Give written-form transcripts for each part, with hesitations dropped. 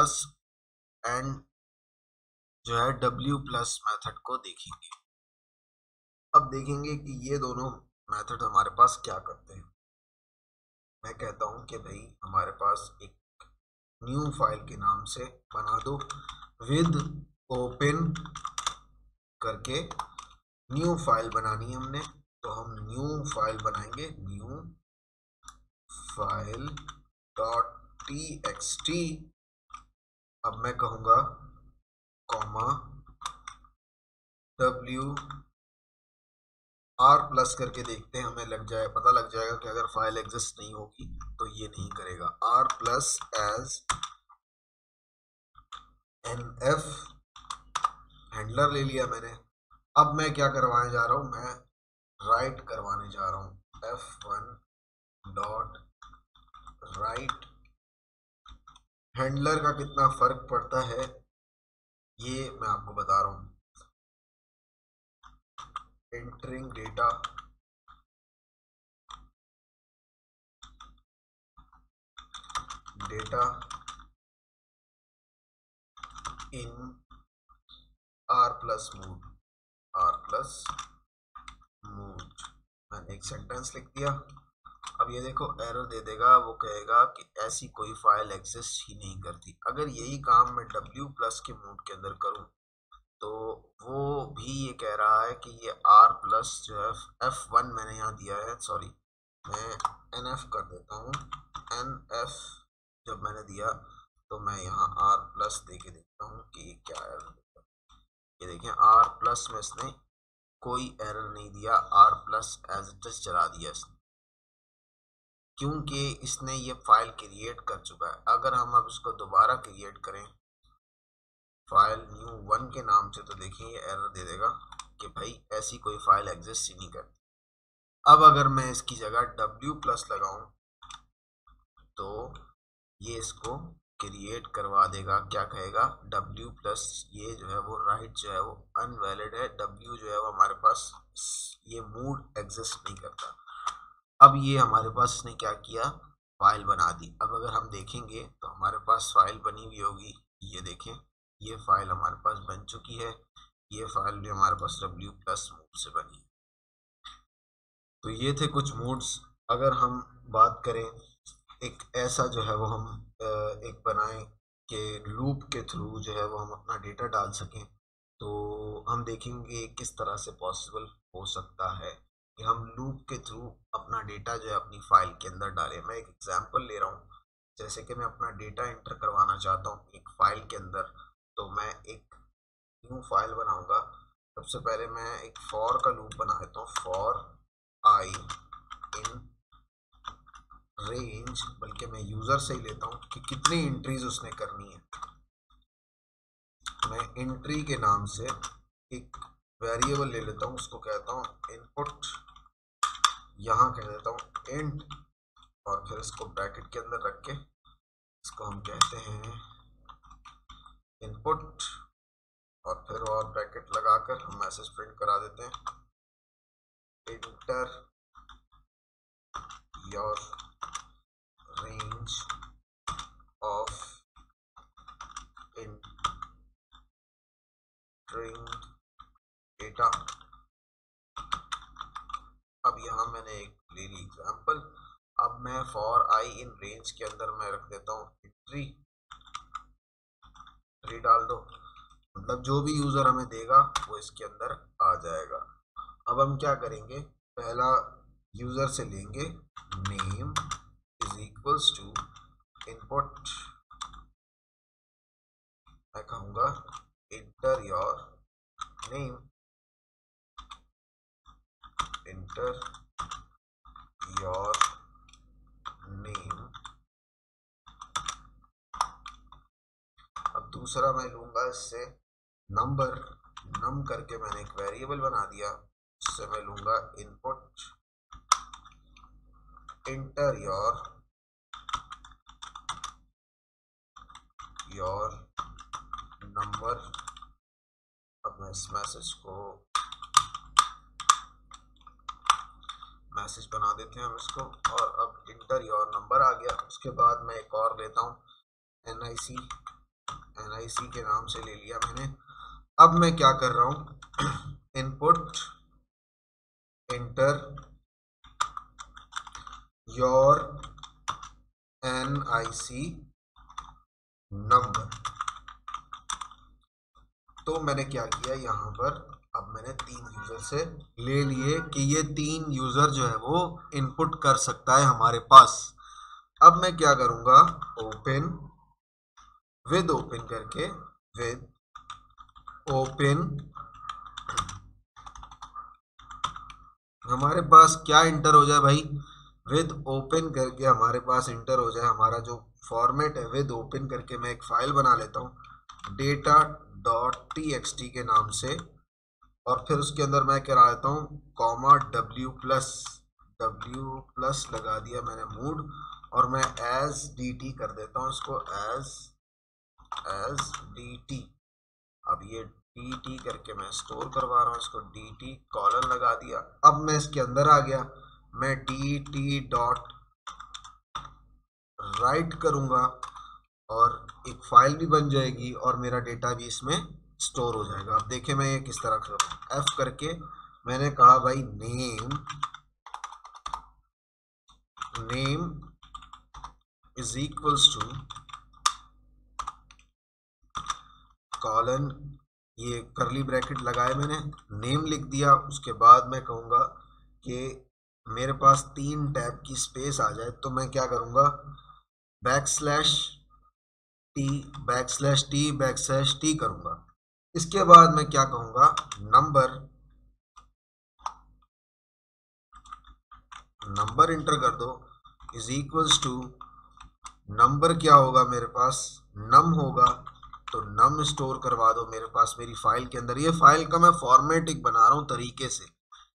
Plus and जो है w plus method को देखेंगे। अब देखेंगे कि ये दोनों मेथड हमारे पास क्या करते हैं। मैं कहता हूं कि भाई हमारे पास एक न्यू फाइल के नाम से बना दो विद ओपन करके। न्यू फाइल बनानी है हमने, तो हम न्यू फाइल बनाएंगे, न्यू फाइल डॉट txt। अब मैं कहूंगा कॉमा w r प्लस करके देखते हैं, हमें पता लग जाएगा कि अगर फाइल एग्जिस्ट नहीं होगी तो ये नहीं करेगा। r plus as nf handler ले लिया मैंने। अब मैं क्या करवाने जा रहा हूं, मैं राइट करवाने जा रहा हूं f1 डॉट राइट। हैंडलर का कितना फर्क पड़ता है ये मैं आपको बता रहा हूं। एंटरिंग डेटा इन r प्लस मूड। मैंने एक सेंटेंस लिख दिया। अब ये देखो एरर दे देगा, वो कहेगा कि ऐसी कोई फाइल एग्जिस्ट ही नहीं करती। अगर यही काम मैं w प्लस के मूड के अंदर करूं तो वो भी ये कह रहा है कि ये r प्लस जो है f1 मैंने यहाँ दिया है, सॉरी मैं nf कर देता हूँ। nf जब मैंने दिया तो मैं यहाँ r प्लस दे के देखता हूँ कि ये क्या एरर देता है। ये देखें r प्लस में इसने कोई एरर नहीं दिया, r plus as it is चला दिया इसने, क्योंकि इसने ये फाइल क्रिएट कर चुका है। अगर हम अब इसको दोबारा क्रिएट करें फाइल न्यू 1 के नाम से तो देखिए ये एरर दे देगा कि भाई ऐसी कोई फाइल एग्जिस्ट ही नहीं करती। अब अगर मैं इसकी जगह w प्लस लगाऊं तो ये इसको क्रिएट करवा देगा। क्या कहेगा, w प्लस ये जो है वो राइट जो है वो अनवैलिड है, w जो है वो हमारे पास ये मूड एग्जिस्ट नहीं करता। अब ये हमारे पास इसने क्या किया, फाइल बना दी। अब अगर हम देखेंगे तो हमारे पास फाइल बनी हुई होगी, ये देखें ये फाइल हमारे पास बन चुकी है। ये फाइल भी हमारे पास w प्लस मूड से बनी है। तो ये थे कुछ मूड्स। अगर हम बात करें एक ऐसा जो है वो हम एक बनाएं कि लूप के थ्रू जो है वो हम अपना डेटा डाल सकें, तो हम देखेंगे किस तरह से पॉसिबल हो सकता है कि हम लूप के थ्रू अपना डेटा जो है अपनी फाइल के अंदर डालें। मैं एक एग्जांपल ले रहा हूँ, जैसे कि मैं अपना डेटा एंटर करवाना चाहता हूँ एक फाइल के अंदर, तो मैं एक न्यू फाइल बनाऊंगा। सबसे पहले मैं एक फॉर का लूप बना देता हूँ, फॉर आई इन रेंज, बल्कि मैं यूजर से ही लेता हूँ कि कितनी एंट्रीज उसने करनी है। मैं एंट्री के नाम से एक वेरिएबल ले लेता हूँ, उसको कहता हूँ इनपुट, यहाँ कह देता हूँ इंट, और फिर इसको ब्रैकेट के अंदर रख के इसको हम कहते हैं इनपुट, और फिर और ब्रैकेट लगाकर हम मैसेज प्रिंट करा देते हैं inter your range of entering data. अब यहाँ मैंने एक ले ली एग्जाम्पल। अब मैं फॉर आई इन रेंज के अंदर मैं रख देता हूँ एंट्री डाल दो, मतलब जो भी यूजर हमें देगा वो इसके अंदर आ जाएगा। अब हम क्या करेंगे, पहला यूजर से लेंगे name is equals to input, मैं कहूँगा enter your name, enter your name. अब दूसरा मैं लूंगा इससे नंबर, नम करके मैंने एक वेरिएबल बना दिया, इससे मैं लूंगा इनपुट इंटर योर नंबर। अब मैं इस मैसेज को मैसेज बना देते हैं हम इसको, और अब इंटर योर नंबर आ गया। उसके बाद मैं एक और लेता हूँ nic NIC के नाम से ले लिया मैंने। अब मैं क्या कर रहा हूँ, input inter your NIC number. तो मैंने क्या किया यहाँ पर, अब मैंने 3 यूजर से ले लिए कि ये 3 यूजर जो है वो इनपुट कर सकता है हमारे पास। अब मैं क्या करूंगा, ओपन विद ओपन करके, विद ओपन हमारे पास क्या इंटर हो जाए भाई, विद ओपन करके हमारे पास इंटर हो जाए हमारा जो फॉर्मेट है। विद ओपन करके मैं एक फाइल बना लेता हूँ data.txt के नाम से, और फिर उसके अंदर मैं क्या देता हूँ, कॉमा w प्लस लगा दिया मैंने मूड, और मैं एज dt कर देता हूँ इसको, एज dt। अब ये dt करके मैं स्टोर करवा रहा हूँ इसको, dt कॉलन लगा दिया। अब मैं इसके अंदर आ गया, मैं dt डॉट राइट करूंगा और एक फाइल भी बन जाएगी और मेरा डेटा भी इसमें स्टोर हो जाएगा। अब देखें मैं ये किस तरह करूँ, F करके मैंने कहा भाई name is equals to colon, ये करली ब्रैकेट लगाए मैंने, नेम लिख दिया। उसके बाद मैं कहूँगा कि मेरे पास 3 टैब की स्पेस आ जाए, तो मैं क्या करूँगा, _t करूँगा। इसके बाद मैं क्या कहूँगा, नंबर इंटर कर दो इज इक्वल्स टू, नंबर क्या होगा मेरे पास, नम होगा, तो नम स्टोर करवा दो मेरे पास मेरी फाइल के अंदर। ये फाइल का मैं फॉर्मेट एक बना रहा हूँ तरीके से,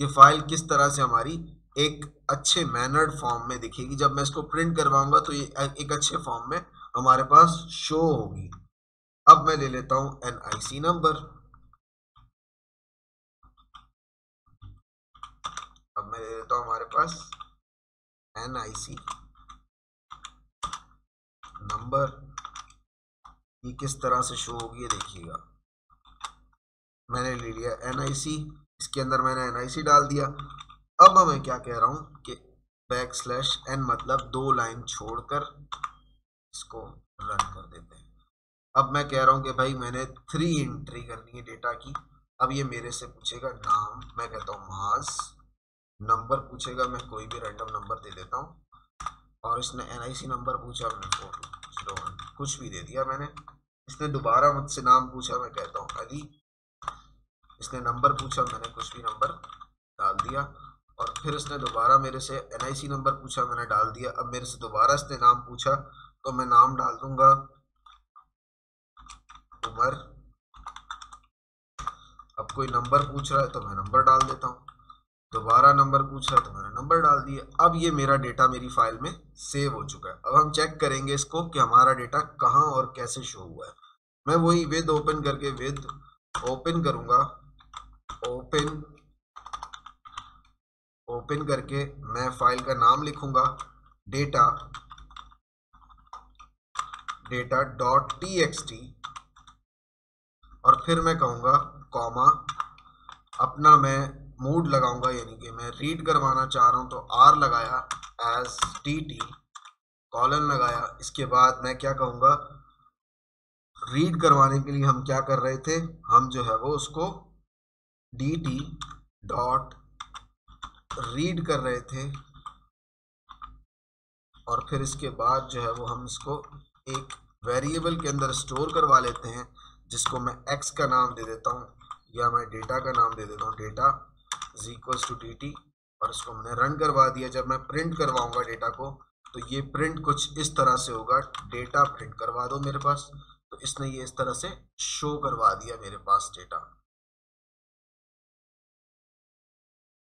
ये फाइल किस तरह से हमारी एक अच्छे मैनर्ड फॉर्म में दिखेगी। जब मैं इसको प्रिंट करवाऊंगा तो ये एक अच्छे फॉर्म में हमारे पास शो होगी। अब मैं ले लेता हूँ NIC नंबर, अब मैं ले लेता हूँ हमारे पास NIC नंबर, ये किस तरह से शो होगी ये देखिएगा। मैंने ले लिया NIC, इसके अंदर मैंने NIC डाल दिया। अब मैं क्या कह रहा हूँ कि \n मतलब 2 लाइन छोड़कर इसको रन कर देते हैं। अब मैं कह रहा हूँ कि भाई मैंने 3 एंट्री करनी है डेटा की। अब ये मेरे से पूछेगा नाम, मैं कहता हूँ मास, नंबर पूछेगा, मैं कोई भी रैंडम नंबर दे देता हूँ, और इसने NIC नंबर पूछा, मैंने 401 कुछ भी दे दिया मैंने। इसने दोबारा मुझसे नाम पूछा, मैं कहता हूँ अली। इसने नंबर पूछा, मैंने कुछ भी नंबर डाल दिया, और फिर इसने दोबारा मेरे से NIC नंबर पूछा, मैंने डाल दिया। अब मेरे से दोबारा इसने नाम पूछा, तो मैं नाम डाल दूंगा उमर। अब कोई नंबर पूछ रहा है तो मैं नंबर डाल देता हूँ, दोबारा नंबर पूछ रहा है तो मैंने नंबर डाल दिया। अब ये मेरा डेटा मेरी फाइल में सेव हो चुका है। अब हम चेक करेंगे इसको कि हमारा डेटा कहाँ और कैसे शो हुआ है। मैं वही विद ओपन करके, विद ओपन करूंगा, ओपन करके मैं फाइल का नाम लिखूंगा data.txt, और फिर मैं कहूंगा कॉमा, अपना मैं मूड लगाऊंगा, यानी कि मैं रीड करवाना चाह रहा हूं तो R लगाया, एज dt कॉलन लगाया। इसके बाद मैं क्या कहूंगा, रीड करवाने के लिए हम क्या कर रहे थे, हम जो है वो उसको dt डॉट रीड कर रहे थे, और फिर इसके बाद जो है वो हम इसको एक वेरिएबल के अंदर स्टोर करवा लेते हैं, जिसको मैं x का नाम दे देता हूँ, या मैं डेटा का नाम दे देता हूँ, data is equals to dt, और इसको मैंने रन करवा दिया। जब मैं प्रिंट करवाऊंगा डेटा को, तो ये प्रिंट कुछ इस तरह से होगा, डेटा प्रिंट करवा दो मेरे पास, तो इसने ये इस तरह से शो करवा दिया मेरे पास डेटा।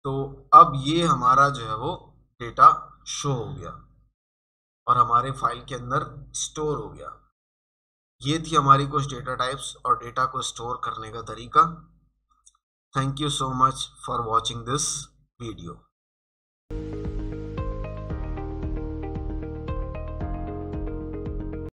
तो अब ये हमारा जो है वो डेटा शो हो गया और हमारे फाइल के अंदर स्टोर हो गया। ये थी हमारी कुछ डेटा टाइप्स और डेटा को स्टोर करने का तरीका। Thank you so much for watching this video.